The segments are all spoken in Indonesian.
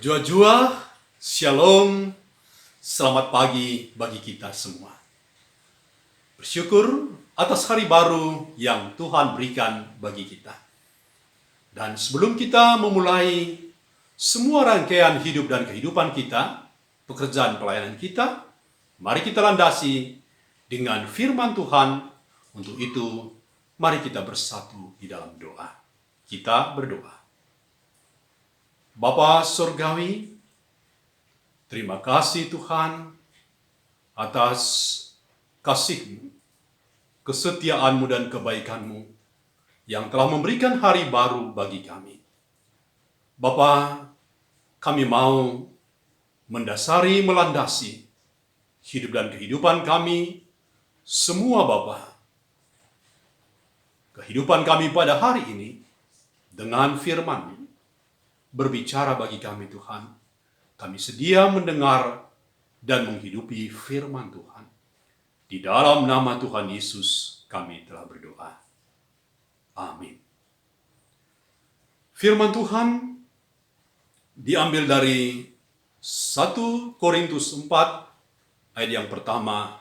Berjua-jua, shalom, selamat pagi bagi kita semua. Bersyukur atas hari baru yang Tuhan berikan bagi kita. Dan sebelum kita memulai semua rangkaian hidup dan kehidupan kita, pekerjaan pelayanan kita, mari kita landasi dengan firman Tuhan. Untuk itu, mari kita bersatu di dalam doa. Kita berdoa. Bapa Surgawi, terima kasih Tuhan atas kasih-Mu, kesetiaan-Mu dan kebaikan-Mu yang telah memberikan hari baru bagi kami. Bapa, kami mau mendasari, melandasi hidup dan kehidupan kami semua Bapa. Kehidupan kami pada hari ini dengan firman-Mu berbicara bagi kami Tuhan. Kami sedia mendengar dan menghidupi firman Tuhan. Di dalam nama Tuhan Yesus kami telah berdoa. Amin. Firman Tuhan diambil dari 1 Korintus 4 ayat yang pertama.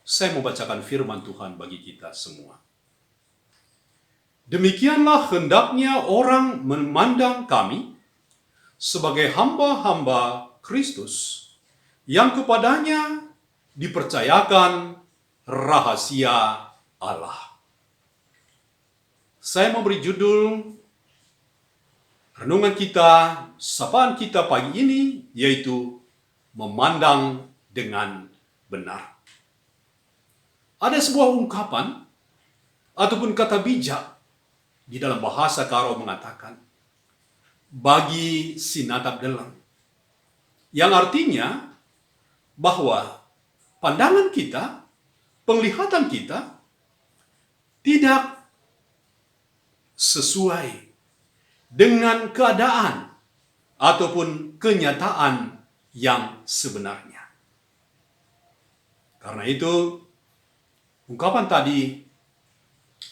Saya mau bacakan firman Tuhan bagi kita semua. Demikianlah hendaknya orang memandang kami sebagai hamba-hamba Kristus yang kepadanya dipercayakan rahasia Allah. Saya memberi judul renungan kita, sapaan kita pagi ini, yaitu memandang dengan benar. Ada sebuah ungkapan ataupun kata bijak di dalam bahasa Karo mengatakan, bagi sinatap delang. Yang artinya bahwa pandangan kita, penglihatan kita tidak sesuai dengan keadaan ataupun kenyataan yang sebenarnya. Karena itu, ungkapan tadi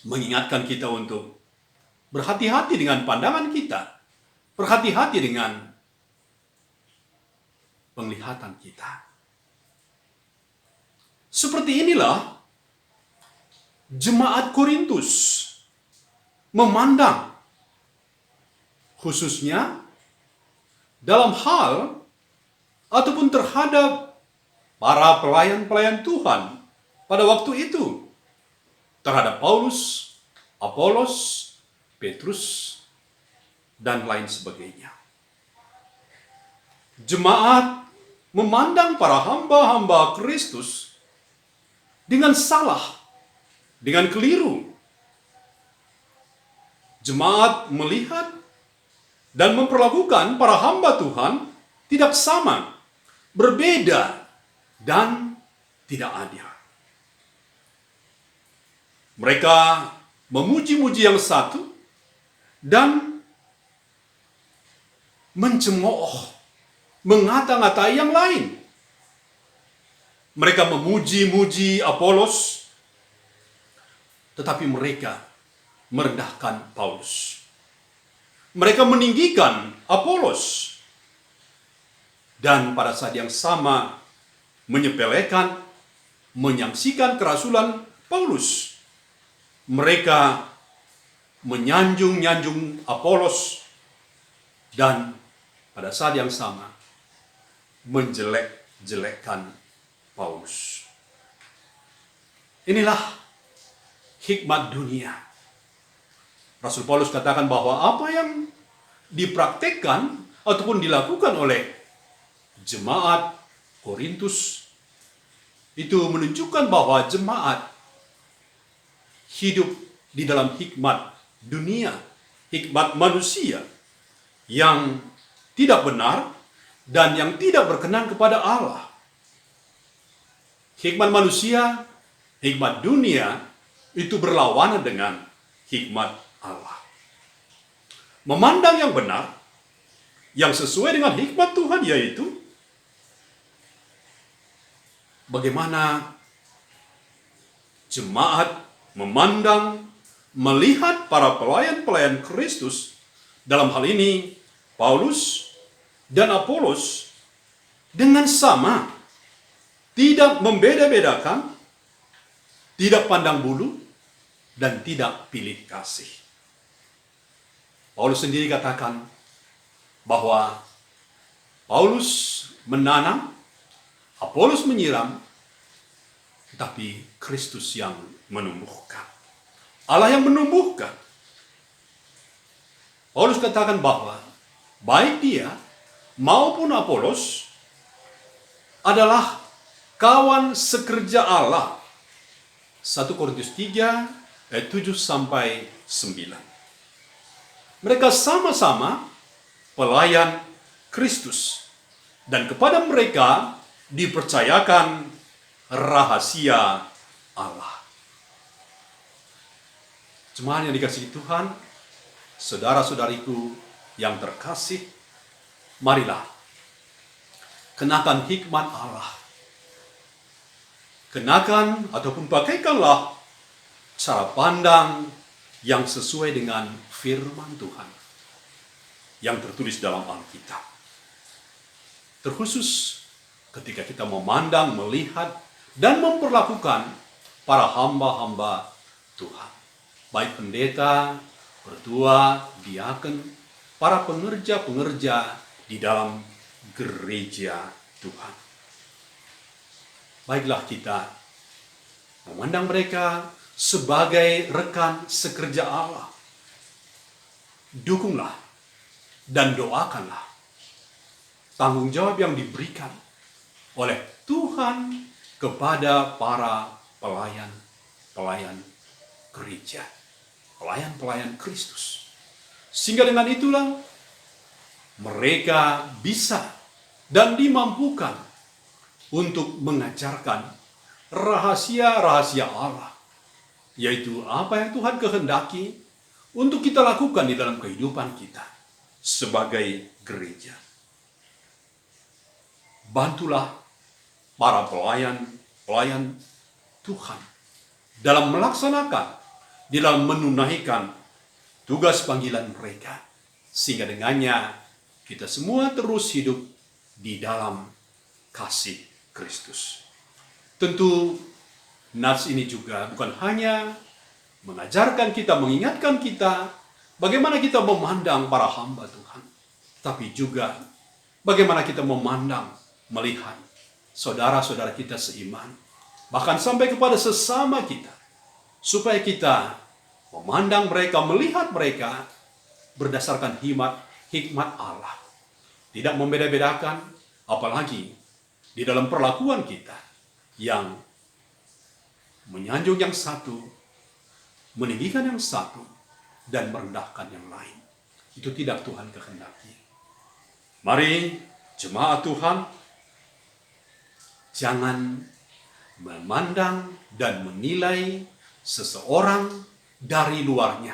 mengingatkan kita untuk berhati-hati dengan pandangan kita. Berhati-hati dengan penglihatan kita. Seperti inilah jemaat Korintus memandang, khususnya dalam hal ataupun terhadap para pelayan-pelayan Tuhan pada waktu itu. Terhadap Paulus, Apolos, Petrus, dan lain sebagainya. Jemaat memandang para hamba-hamba Kristus dengan salah, dengan keliru. Jemaat melihat dan memperlakukan para hamba Tuhan tidak sama, berbeda, dan tidak adil. Mereka memuji-muji yang satu dan mencemooh, mengata-ngatai yang lain. Mereka memuji-muji Apolos, tetapi mereka merendahkan Paulus. Mereka meninggikan Apolos, dan pada saat yang sama menyepelekan, menyaksikan kerasulan Paulus. Mereka menyanjung-nyanjung Apolos, dan pada saat yang sama menjelek-jelekkan Paulus. Inilah hikmat dunia. Rasul Paulus katakan bahwa apa yang dipraktekkan ataupun dilakukan oleh jemaat Korintus itu menunjukkan bahwa jemaat hidup di dalam hikmat dunia, hikmat manusia yang tidak benar dan yang tidak berkenan kepada Allah. Hikmat manusia, hikmat dunia itu berlawanan dengan hikmat Allah. Memandang yang benar, yang sesuai dengan hikmat Tuhan, yaitu bagaimana jemaat memandang, melihat para pelayan-pelayan Kristus. Dalam hal ini, Paulus, dan Apolos dengan sama, tidak membeda-bedakan, tidak pandang bulu, dan tidak pilih kasih. Paulus sendiri katakan bahwa Paulus menanam, Apolos menyiram, tapi Kristus yang menumbuhkan. Allah yang menumbuhkan. Paulus katakan bahwa baik dia maupun Apolos adalah kawan sekerja Allah. 1 Korintus 3 ayat 7 sampai 9. Mereka sama-sama pelayan Kristus, dan kepada mereka dipercayakan rahasia Allah. Jemaat yang dikasihi Tuhan, saudara-saudariku yang terkasih, marilah kenakan hikmat Allah. Kenakan ataupun pakaikanlah cara pandang yang sesuai dengan firman Tuhan yang tertulis dalam Alkitab. Terkhusus ketika kita memandang, melihat, dan memperlakukan para hamba-hamba Tuhan. Baik pendeta, pertua, diaken, para pengerja-pengerja di dalam gereja Tuhan. Baiklah kita memandang mereka sebagai rekan sekerja Allah. Dukunglah dan doakanlah tanggung jawab yang diberikan oleh Tuhan kepada para pelayan gereja, pelayan Kristus. Sehingga dengan itulah mereka bisa dan dimampukan untuk mengajarkan rahasia-rahasia Allah, yaitu apa yang Tuhan kehendaki untuk kita lakukan di dalam kehidupan kita sebagai gereja. Bantulah para pelayan Tuhan dalam melaksanakan, di dalam menunaikan tugas panggilan mereka, sehingga dengannya kita semua terus hidup di dalam kasih Kristus. Tentu nats ini juga bukan hanya mengajarkan kita, mengingatkan kita bagaimana kita memandang para hamba Tuhan, tapi juga bagaimana kita memandang, melihat saudara-saudara kita seiman, bahkan sampai kepada sesama kita, supaya kita memandang mereka, melihat mereka berdasarkan hikmat Allah. Tidak membeda-bedakan, apalagi di dalam perlakuan kita yang menyanjung yang satu, meninggikan yang satu, dan merendahkan yang lain. Itu tidak Tuhan kehendaki. Mari jemaat Tuhan, jangan memandang dan menilai seseorang dari luarnya.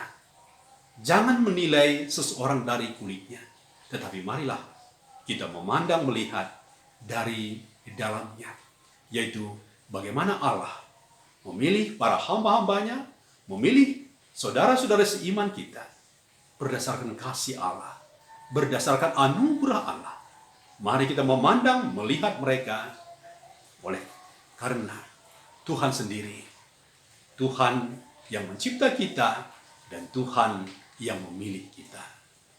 Jangan menilai seseorang dari kulitnya. Tetapi marilah kita memandang, melihat dari dalamnya, yaitu bagaimana Allah memilih para hamba-hambanya, memilih saudara-saudara seiman kita berdasarkan kasih Allah, berdasarkan anugerah Allah. Mari kita memandang, melihat mereka karena Tuhan sendiri, Tuhan yang mencipta kita, dan Tuhan yang memilih kita.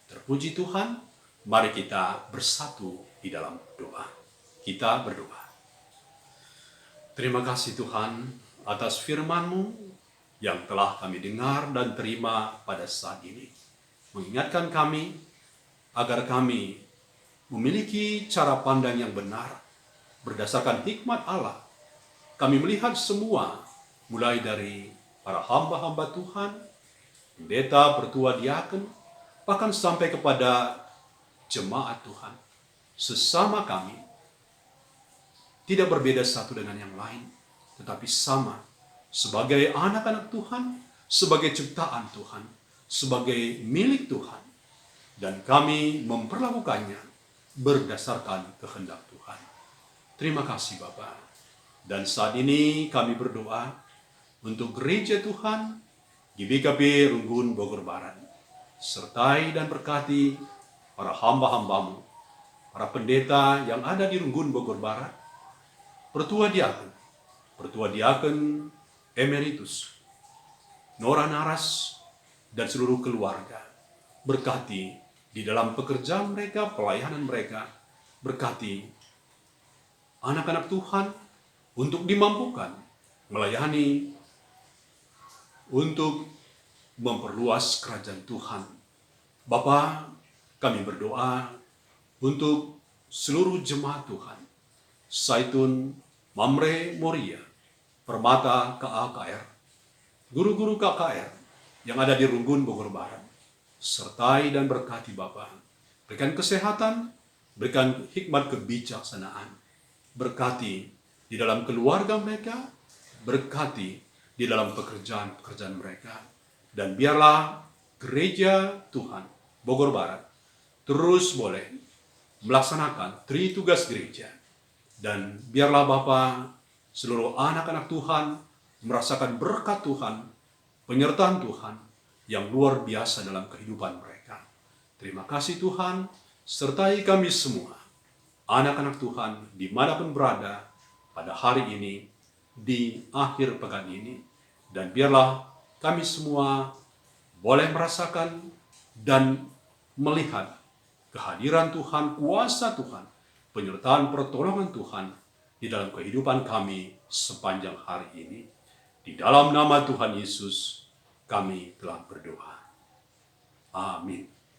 Terpuji Tuhan, mari kita bersatu di dalam doa. Kita berdoa. Terima kasih Tuhan atas firman-Mu yang telah kami dengar dan terima pada saat ini. Mengingatkan kami agar kami memiliki cara pandang yang benar berdasarkan hikmat Allah. Kami melihat semua, mulai dari para hamba-hamba Tuhan, pendeta, pertua, diaken, bahkan sampai kepada jemaat Tuhan, sesama kami, tidak berbeda satu dengan yang lain, tetapi sama sebagai anak-anak Tuhan, sebagai ciptaan Tuhan, sebagai milik Tuhan, dan kami memperlakukannya berdasarkan kehendak Tuhan. Terima kasih Bapa. Dan saat ini kami berdoa untuk gereja Tuhan GBKP Runggun Bogor Barat. Sertai dan berkati para hamba-hamba-Mu, para pendeta yang ada di Runggun Bogor Barat, Pertua Diaken Emeritus, Nora Naras, dan seluruh keluarga. Berkati di dalam pekerjaan mereka, pelayanan mereka. Berkati anak-anak Tuhan untuk dimampukan melayani, untuk memperluas kerajaan Tuhan. Bapa, kami berdoa untuk seluruh jemaat Tuhan, Zaitun, Mamre, Moria, Permata, KAKR, guru-guru KKR yang ada di Runggun Bogor Barat. Sertai dan berkati Bapa. Berikan kesehatan, berikan hikmat kebijaksanaan. Berkati di dalam keluarga mereka, berkati di dalam pekerjaan-pekerjaan mereka. Dan biarlah gereja Tuhan Bogor Barat terus boleh melaksanakan tritugas gereja. Dan biarlah Bapa, seluruh anak-anak Tuhan merasakan berkat Tuhan, penyertaan Tuhan yang luar biasa dalam kehidupan mereka. Terima kasih Tuhan, sertai kami semua, anak-anak Tuhan dimanapun berada pada hari ini, di akhir pekan ini. Dan biarlah kami semua boleh merasakan dan melihat kehadiran Tuhan, kuasa Tuhan, penyertaan pertolongan Tuhan di dalam kehidupan kami sepanjang hari ini. Di dalam nama Tuhan Yesus, kami telah berdoa. Amin.